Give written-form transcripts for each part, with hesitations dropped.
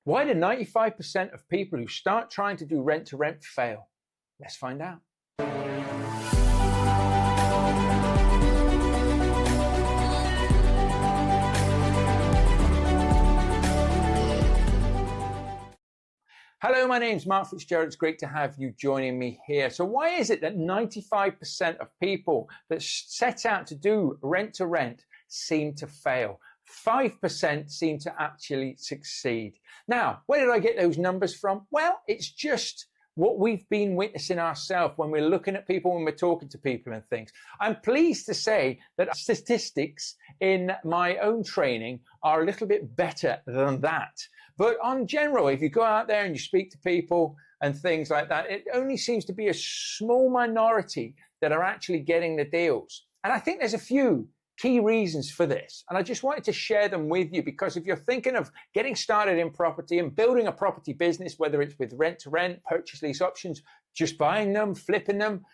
Why do 95% of people who start trying to do rent-to-rent fail? Let's find out. Hello, my name's Mark Fitzgerald. It's great to have you joining me here. So why is it that 95% of people that set out to do rent-to-rent seem to fail? 5% seem to actually succeed. Now, where did I get those numbers from? Well, it's just what we've been witnessing ourselves when we're looking at people, when we're talking to people and things. I'm pleased to say that statistics in my own training are a little bit better than that. But on general, if you go out there and you speak to people and things like that, it only seems to be a small minority that are actually getting the deals. And I think there's a few key reasons for this. And I just wanted to share them with you, because if you're thinking of getting started in property and building a property business, whether it's with rent to rent, purchase lease options, just buying them, flipping them,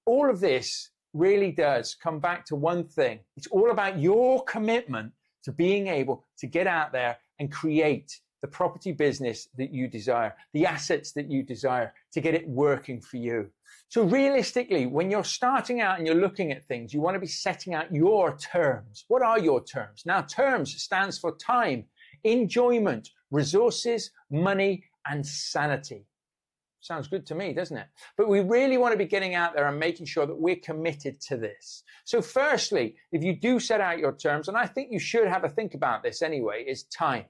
all of this really does come back to one thing. It's all about your commitment to being able to get out there and create the property business that you desire, the assets that you desire, to get it working for you. So realistically, when you're starting out and you're looking at things, you want to be setting out your terms. What are your terms? Now, terms stands for time, enjoyment, resources, money, and sanity. Sounds good to me, doesn't it? But we really want to be getting out there and making sure that we're committed to this. So firstly, if you do set out your terms, and I think you should have a think about this anyway, is time.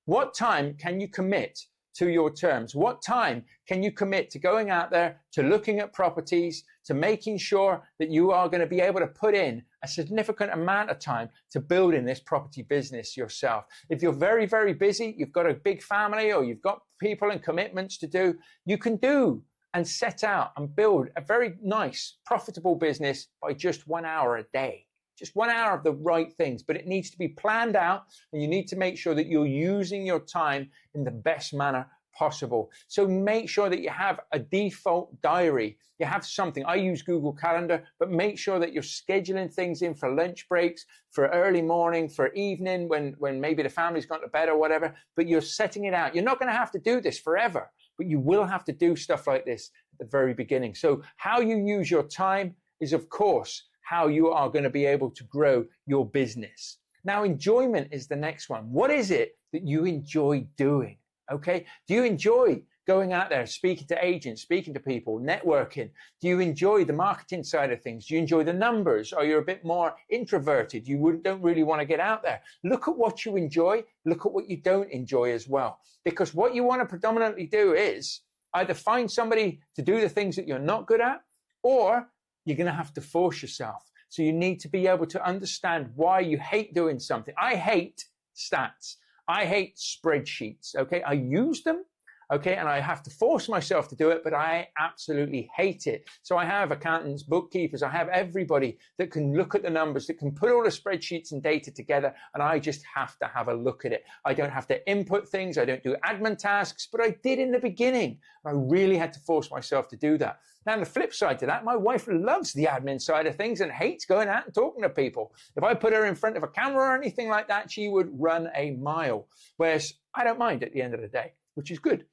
What time can you commit to your terms? What time can you commit to going out there, to looking at properties, to making sure that you are going to be able to put in a significant amount of time to building this property business yourself? If you're very, very busy, you've got a big family, or you've got people and commitments to do, you can do and set out and build a very nice, profitable business by just 1 hour a day. Just 1 hour of the right things, but it needs to be planned out, and you need to make sure that you're using your time in the best manner possible. So make sure that you have a default diary. You have something. I use Google Calendar, but make sure that you're scheduling things in for lunch breaks, for early morning, for evening, when maybe the family's gone to bed or whatever, but you're setting it out. You're not going to have to do this forever, but you will have to do stuff like this at the very beginning. So how you use your time is, of course, how you are going to be able to grow your business. Now, enjoyment is the next one. What is it that you enjoy doing? Okay. Do you enjoy going out there, speaking to agents, speaking to people, networking? Do you enjoy the marketing side of things? Do you enjoy the numbers? Or you're a bit more introverted? You don't really want to get out there. Look at what you enjoy. Look at what you don't enjoy as well. Because what you want to predominantly do is either find somebody to do the things that you're not good at, or you're going to have to force yourself. So you need to be able to understand why you hate doing something. I hate stats. I hate spreadsheets. Okay. I use them. Okay. And I have to force myself to do it, but I absolutely hate it. So I have accountants, bookkeepers. I have everybody that can look at the numbers, that can put all the spreadsheets and data together. And I just have to have a look at it. I don't have to input things. I don't do admin tasks, but I did in the beginning. I really had to force myself to do that. Now, on the flip side to that, my wife loves the admin side of things and hates going out and talking to people. If I put her in front of a camera or anything like that, she would run a mile. Whereas I don't mind at the end of the day, which is good.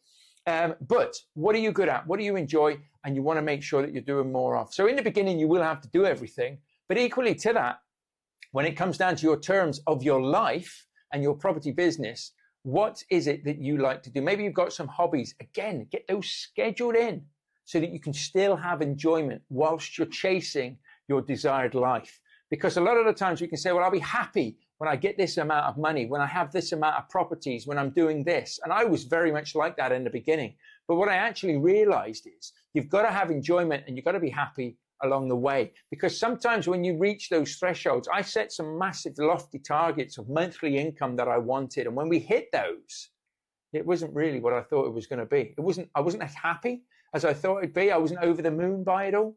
But what are you good at? What do you enjoy? And you want to make sure that you're doing more of. So in the beginning, you will have to do everything. But equally to that, when it comes down to your terms of your life and your property business, what is it that you like to do? Maybe you've got some hobbies. Again, get those scheduled in so that you can still have enjoyment whilst you're chasing your desired life. Because a lot of the times we can say, well, I'll be happy when I get this amount of money, when I have this amount of properties, when I'm doing this. And I was very much like that in the beginning. But what I actually realized is you've got to have enjoyment and you've got to be happy along the way. Because sometimes when you reach those thresholds, I set some massive lofty targets of monthly income that I wanted. And when we hit those, it wasn't really what I thought it was going to be. I wasn't as happy as I thought it'd be. I wasn't over the moon by it all.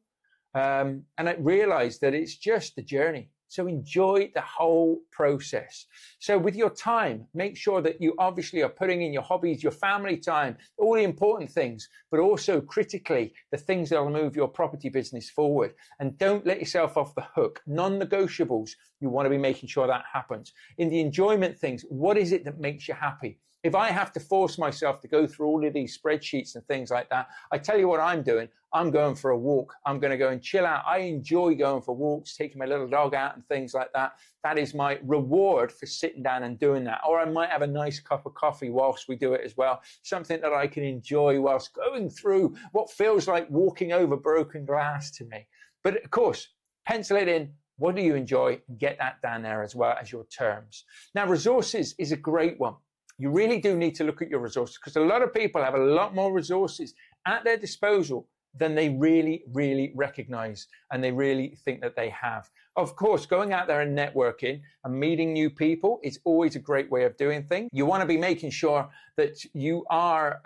And I realized that it's just the journey. So enjoy the whole process. So with your time, make sure that you obviously are putting in your hobbies, your family time, all the important things, but also critically the things that will move your property business forward. And don't let yourself off the hook. Non-negotiables, you want to be making sure that happens. In the enjoyment things, what is it that makes you happy? If I have to force myself to go through all of these spreadsheets and things like that, I tell you what I'm doing. I'm going for a walk. I'm going to go and chill out. I enjoy going for walks, taking my little dog out and things like that. That is my reward for sitting down and doing that. Or I might have a nice cup of coffee whilst we do it as well. Something that I can enjoy whilst going through what feels like walking over broken glass to me. But of course, pencil it in. What do you enjoy? Get that down there as well as your terms. Now, resources is a great one. You really do need to look at your resources, because a lot of people have a lot more resources at their disposal than they really recognize and they really think that they have. Of course, going out there and networking and meeting new people is always a great way of doing things. You want to be making sure that you are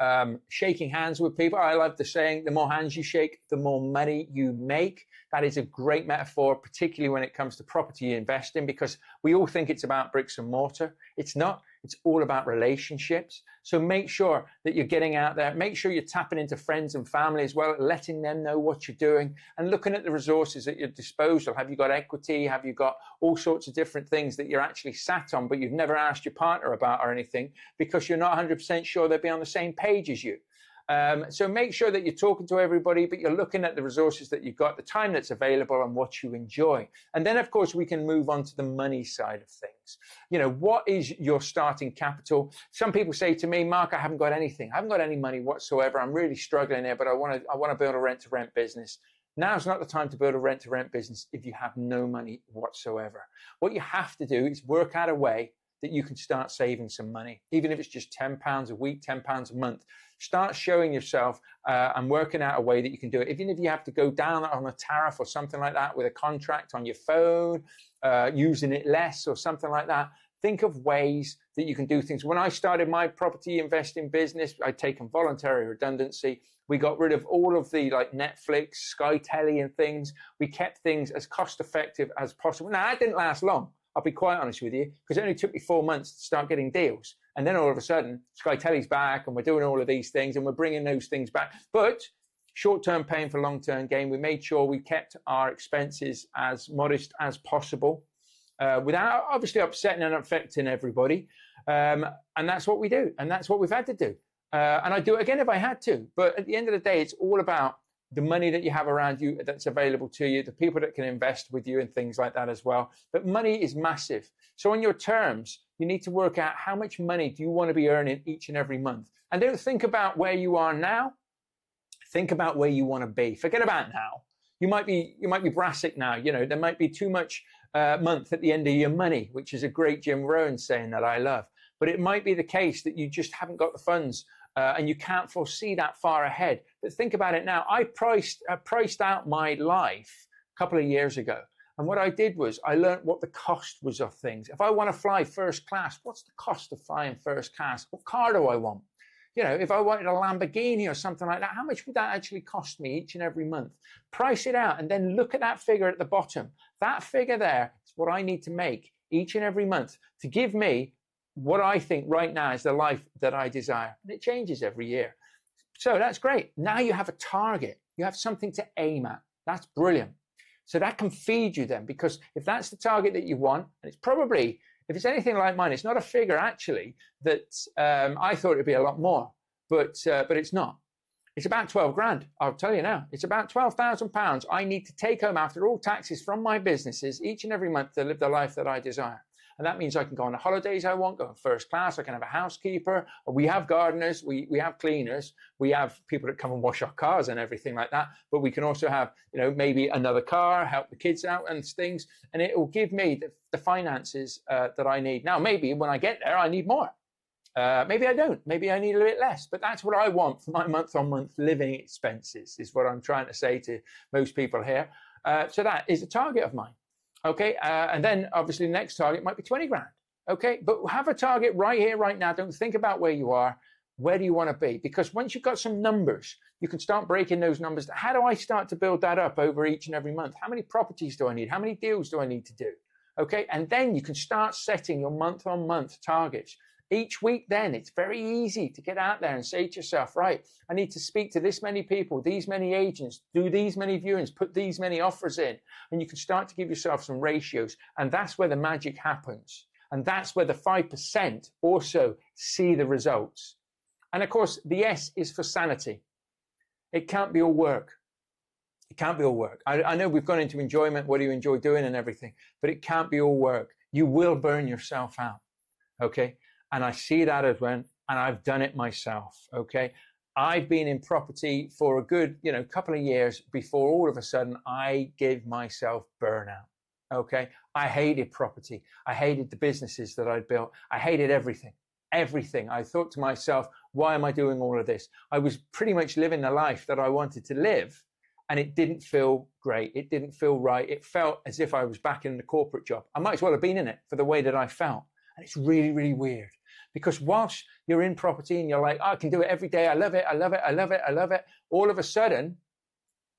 shaking hands with people. I love the saying, the more hands you shake, the more money you make. That is a great metaphor, particularly when it comes to property investing, because we all think it's about bricks and mortar. It's not. It's all about relationships. So make sure that you're getting out there. Make sure you're tapping into friends and family as well, letting them know what you're doing and looking at the resources at your disposal. Have you got equity? Have you got all sorts of different things that you're actually sat on, but you've never asked your partner about or anything because you're not 100% sure they'll be on the same page as you? So make sure that you're talking to everybody, but you're looking at the resources that you've got, the time that's available and what you enjoy. And then, of course, we can move on to the money side of things. You know, what is your starting capital? Some people say to me, Mark, I haven't got anything. I haven't got any money whatsoever. I'm really struggling there, but I want to build a rent-to-rent business. Now's not the time to build a rent-to-rent business if you have no money whatsoever. What you have to do is work out a way that you can start saving some money, even if it's just £10 a week, £10 a month. Start showing yourself and working out a way that you can do it. Even if you have to go down on a tariff or something like that with a contract on your phone, using it less or something like that, think of ways that you can do things. When I started my property investing business, I'd taken voluntary redundancy. We got rid of all of the like Netflix, Sky Telly and things. We kept things as cost effective as possible. Now, that didn't last long. I'll be quite honest with you, because it only took me 4 months to start getting deals. And then all of a sudden, Sky Telly's back and we're doing all of these things and we're bringing those things back. But short-term pain for long-term gain. We made sure we kept our expenses as modest as possible without obviously upsetting and affecting everybody. And that's what we do. And that's what we've had to do. And I'd do it again if I had to. But at the end of the day, it's all about the money that you have around you that's available to you, the people that can invest with you and things like that as well. But money is massive. So on your terms, you need to work out how much money do you want to be earning each and every month. And don't think about where you are now. Think about where you want to be. Forget about now. You might be brassic now. You know, there might be too much month at the end of your money, which is a great Jim Rohn saying that I love. But it might be the case that you just haven't got the funds and you can't foresee that far ahead. But think about it now. I priced out my life a couple of years ago. And what I did was I learned what the cost was of things. If I want to fly first class, what's the cost of flying first class? What car do I want? You know, if I wanted a Lamborghini or something like that, how much would that actually cost me each and every month? Price it out and then look at that figure at the bottom. That figure there is what I need to make each and every month to give me what I think right now is the life that I desire. And it changes every year. So that's great. Now you have a target. You have something to aim at. That's brilliant. So that can feed you then, because if that's the target that you want, and it's probably, if it's anything like mine, it's not a figure actually that I thought it'd be a lot more, but it's not. It's about 12 grand. I'll tell you now, it's about £12,000 I need to take home after all taxes from my businesses each and every month to live the life that I desire. And that means I can go on the holidays I want, go in first class, I can have a housekeeper, we have gardeners, we have cleaners, we have people that come and wash our cars and everything like that. But we can also have, you know, maybe another car, help the kids out and things. And it will give me the finances that I need. Now, maybe when I get there, I need more. Maybe I don't. Maybe I need a little bit less. But that's what I want for my month-on-month living expenses, is what I'm trying to say to most people here. So that is a target of mine. Okay, and then obviously the next target might be 20 grand. Okay, but have a target right here, right now. Don't think about where you are. Where do you want to be? Because once you've got some numbers, you can start breaking those numbers. How do I start to build that up over each and every month? How many properties do I need? How many deals do I need to do? Okay, and then you can start setting your month-on-month targets. Each week then, it's very easy to get out there and say to yourself, right, I need to speak to this many people, these many agents, do these many viewings, put these many offers in. And you can start to give yourself some ratios. And that's where the magic happens. And that's where the 5% also see the results. And of course, the S is for sanity. It can't be all work. It can't be all work. I know we've gone into enjoyment, what do you enjoy doing and everything, but it can't be all work. You will burn yourself out, okay? And I see that as when, and I've done it myself, okay? I've been in property for a good, couple of years before all of a sudden I gave myself burnout, okay? I hated property. I hated the businesses that I'd built. I hated everything. Everything. I thought to myself, why am I doing all of this? I was pretty much living the life that I wanted to live, and it didn't feel great. It didn't feel right. It felt as if I was back in the corporate job. I might as well have been in it for the way that I felt. And it's really, really weird, because whilst you're in property and you're like, oh, I can do it every day. I love it. I love it. I love it. I love it. All of a sudden,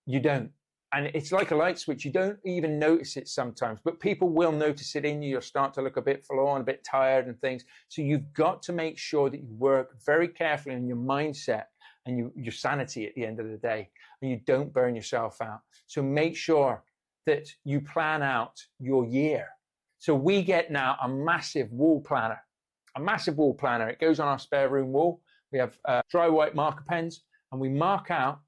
you don't. And it's like a light switch. You don't even notice it sometimes, but people will notice it in you. You'll start to look a bit forlorn, a bit tired and things. So you've got to make sure that you work very carefully on your mindset and your sanity at the end of the day, and you don't burn yourself out. So make sure that you plan out your year. So we get now a massive wall planner, It goes on our spare room wall. We have dry white marker pens, and we mark out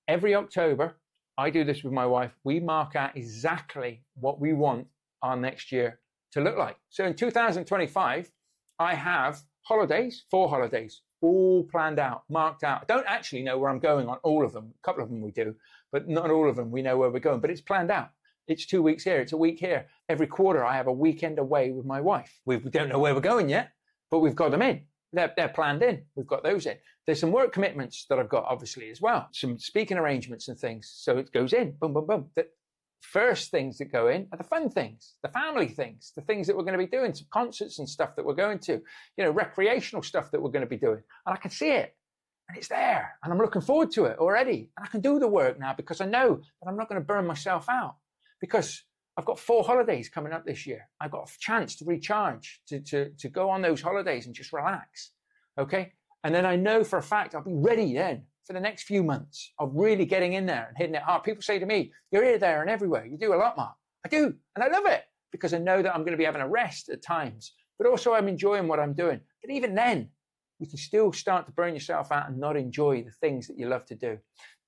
every October. I do this with my wife. We mark out exactly what we want our next year to look like. So in 2025, I have holidays, 4 holidays, all planned out, marked out. I don't actually know where I'm going on all of them. A couple of them we do, but not all of them we know where we're going, but it's planned out. It's 2 weeks here, it's a week here. Every quarter I have a weekend away with my wife. We don't know where we're going yet, but we've got them in. They're planned in. We've got those in. There's some work commitments that I've got, obviously, as well. Some speaking arrangements and things. So it goes in. Boom, boom, boom. The first things that go in are the fun things, the family things, the things that we're going to be doing, some concerts and stuff that we're going to, recreational stuff that we're going to be doing. And I can see it. And it's there. And I'm looking forward to it already. And I can do the work now because I know that I'm not going to burn myself out. Because I've got 4 holidays coming up this year. I've got a chance to recharge, to go on those holidays and just relax, okay? And then I know for a fact I'll be ready then for the next few months of really getting in there and hitting it hard. People say to me, you're here, there, and everywhere. You do a lot, Mark. I do, and I love it because I know that I'm going to be having a rest at times, but also I'm enjoying what I'm doing. But even then, you can still start to burn yourself out and not enjoy the things that you love to do.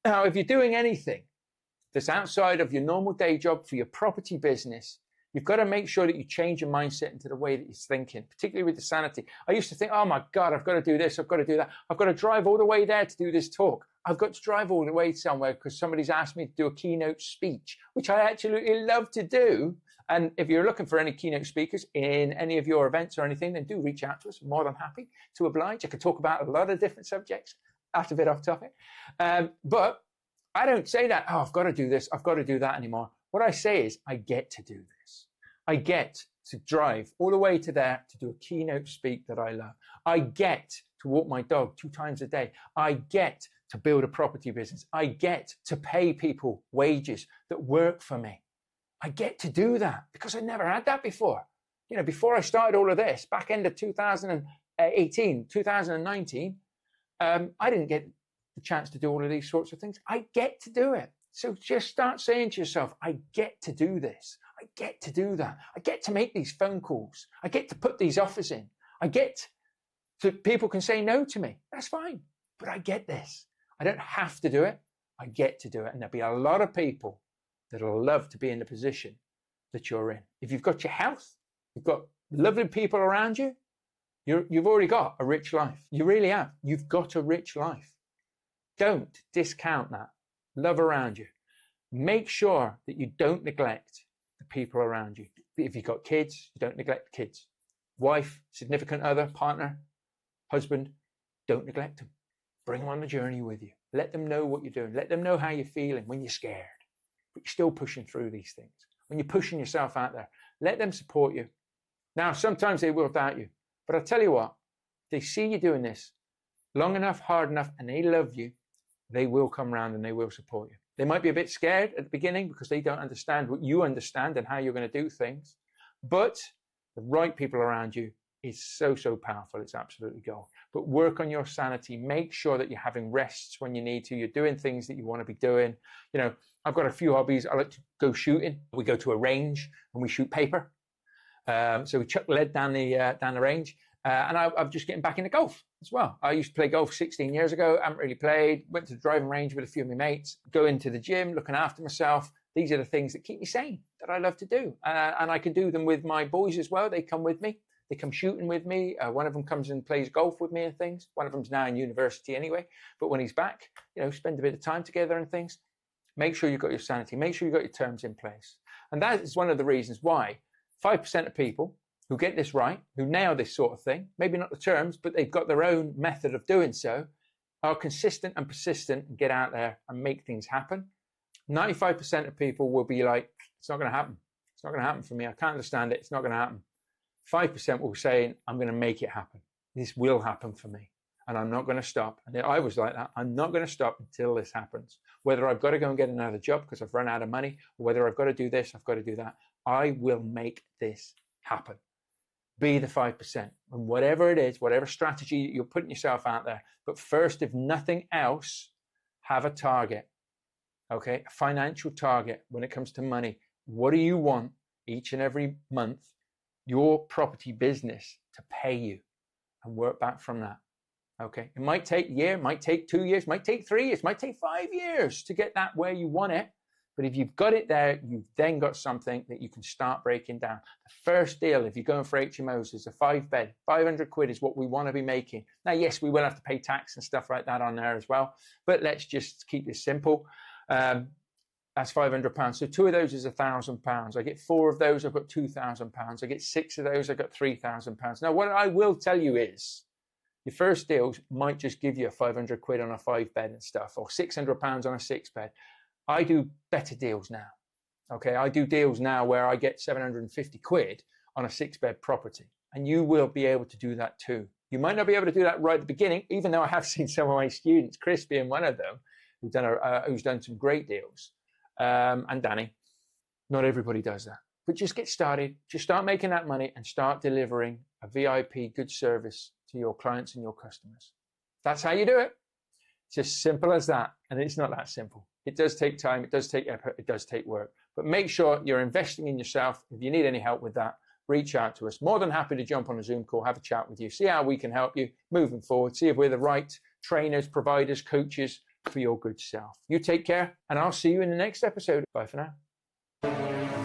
Now, if you're doing anything that's outside of your normal day job for your property business, you've got to make sure that you change your mindset into the way that you're thinking, particularly with the sanity. I used to think, oh my God, I've got to do this, I've got to do that. I've got to drive all the way there to do this talk. I've got to drive all the way somewhere because somebody's asked me to do a keynote speech, which I absolutely love to do. And if you're looking for any keynote speakers in any of your events or anything, then do reach out to us. I'm more than happy to oblige. I could talk about a lot of different subjects. That's a bit off topic. But I don't say that, oh, I've got to do this, I've got to do that anymore. What I say is, I get to do this. I get to drive all the way to there to do a keynote speak that I love. I get to walk my dog 2 times a day. I get to build a property business. I get to pay people wages that work for me. I get to do that because I never had that before. Before I started all of this, back end of 2018, 2019, I didn't get the chance to do all of these sorts of things. I get to do it. So just start saying to yourself, I get to do this. I get to do that. I get to make these phone calls. I get to put these offers in. I get to, people can say no to me. That's fine. But I get this. I don't have to do it. I get to do it. And there'll be a lot of people that'll love to be in the position that you're in. If you've got your health, you've got lovely people around you, you've already got a rich life. You really have. You've got a rich life. Don't discount that. Love around you. Make sure that you don't neglect the people around you. If you've got kids, you don't neglect the kids. Wife, significant other, partner, husband, don't neglect them. Bring them on the journey with you. Let them know what you're doing. Let them know how you're feeling when you're scared, but you're still pushing through these things. When you're pushing yourself out there, let them support you. Now, sometimes they will doubt you, but I'll tell you what, they see you doing this long enough, hard enough, and they love you, they will come around and they will support you. They might be a bit scared at the beginning because they don't understand what you understand and how you're going to do things. But the right people around you is so, so powerful. It's absolutely gold. But work on your sanity. Make sure that you're having rests when you need to. You're doing things that you want to be doing. I've got a few hobbies. I like to go shooting. We go to a range and we shoot paper. So we chucked lead down the range. And I'm just getting back into golf as well. I used to play golf 16 years ago. I haven't really played. Went to the driving range with a few of my mates. Go into the gym, looking after myself. These are the things that keep me sane, that I love to do. And I can do them with my boys as well. They come with me. They come shooting with me. One of them comes and plays golf with me and things. One of them's now in university anyway. But when he's back, spend a bit of time together and things. Make sure you've got your sanity. Make sure you've got your terms in place. And that is one of the reasons why 5% of people who get this right, who nail this sort of thing, maybe not the terms, but they've got their own method of doing so, are consistent and persistent and get out there and make things happen. 95% of people will be like, it's not going to happen. It's not going to happen for me. I can't understand it. It's not going to happen. 5% will say, I'm going to make it happen. This will happen for me. And I'm not going to stop. And I was like that. I'm not going to stop until this happens. Whether I've got to go and get another job because I've run out of money, or whether I've got to do this, I've got to do that. I will make this happen. Be the 5%. And whatever it is, whatever strategy you're putting yourself out there. But first, if nothing else, have a target. Okay? A financial target when it comes to money. What do you want each and every month your property business to pay you, and work back from that? Okay, it might take a year, might take 2 years, might take 3 years, might take 5 years to get that where you want it. But if you've got it there, you've then got something that you can start breaking down. The first deal, if you're going for HMOs, is a 5-bed. 500 quid is what we want to be making. Now, yes, we will have to pay tax and stuff like that on there as well, but let's just keep this simple. That's £500. So 2 of those is £1,000. I get 4 of those, I've got £2,000. I get 6 of those, I've got £3,000. Now, what I will tell you is, your first deals might just give you a 500 quid on a 5-bed and stuff, or £600 on a 6-bed. I do better deals now. Okay, I do deals now where I get 750 quid on a 6-bed property, and you will be able to do that too. You might not be able to do that right at the beginning, even though I have seen some of my students, Chris being one of them, who's done some great deals. And Danny, not everybody does that, but just get started, just start making that money and start delivering a VIP good service to your clients and your customers. That's how you do it. It's as simple as that. And it's not that simple. It does take time. It does take effort. It does take work, but make sure you're investing in yourself. If you need any help with that, reach out to us. More than happy to jump on a Zoom call, have a chat with you, see how we can help you moving forward, see if we're the right trainers, providers, coaches for your good self. You take care, and I'll see you in the next episode. Bye for now.